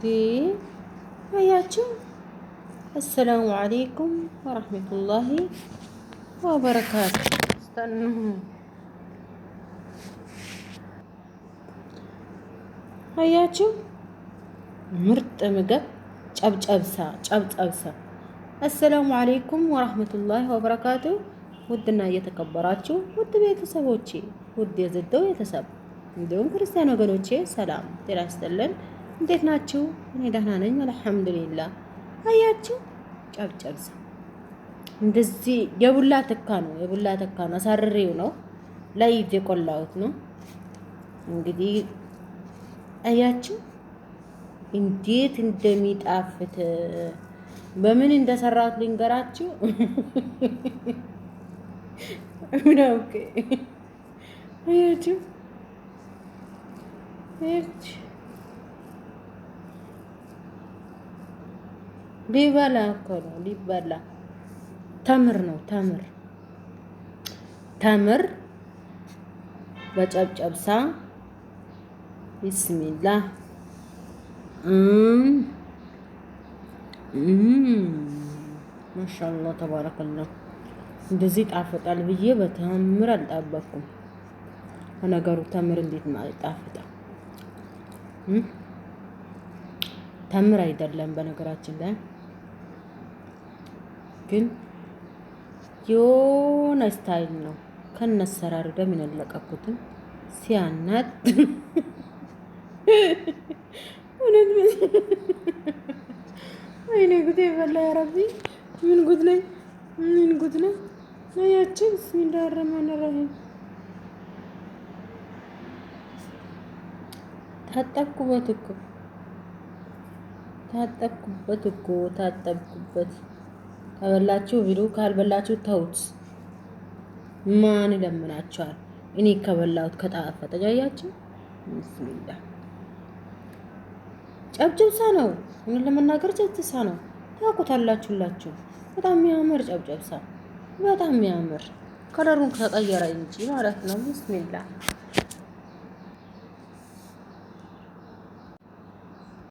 እንዴ አያችሁ። አሰላሙ አሌይኩም ወረህመቱላሂ ወበረካቱ። ስተኑ አያችሁ፣ ምርጥ ምግብ ጨብጨብሳ። አሰላሙ አሌይኩም ወረህመቱላሂ ወበረካቱ። ውድና እየተከበራችሁ ውድ ቤተሰቦቼ፣ ውድ የዘደው ቤተሰብ እንዲሁም ክርስቲያን ወገኖቼ ሰላም ጤና ይስጥልን። እንዴት ናችሁ? እኔ ደህና ነኝ አልሐምዱሊላህ። አያችሁ ጨብጨብሳ እንደዚህ የቡላ ተካ ነው። አሳርሬው ነው ላይ የቆላሁት ነው። እንግዲህ አያችሁ እንዴት እንደሚጣፍጥ በምን እንደሰራሁት ልንገራችሁ። ኦኬ አያችሁ ሊበላ እኮ ነው ሊበላ። ተምር ነው ተምር በጨብጨብሳ ቢስሚላህ። ማሻአላህ ተባረከላህ። እንደዚህ ጣፍጣል ብዬ በተምር አልጠበኩም። ነገሩ ተምር እንዴት ማለት ጣፍጣል? ተምር አይደለም በነገራችን ላይ ግን የሆነ ስታይል ነው። ከነሰራሩ ደምን ያለቀኩትም ሲያናት እውነት አይኔ ጉዴ በላ። ያ ረቢ ምን ጉድ ነኝ አያችሁ። ቢስሚላሂ ረህማን ረሂም። ታጠብኩበት እኮ ከበላችሁ ቢሉ ካልበላችሁ ተውት። ማን ይለምናችኋል? እኔ ከበላሁት ከጣፈጠ ያያችሁ። ቢስሚላህ ጨብጨብሳ ነው። ምን ለመናገር ጨብጨብሳ ነው። ታውቁታላችሁላችሁ። በጣም የሚያምር ጨብጨብሳ፣ በጣም የሚያምር ከለሩን ከቀየረ እንጂ ማለት ነው። ቢስሚላህ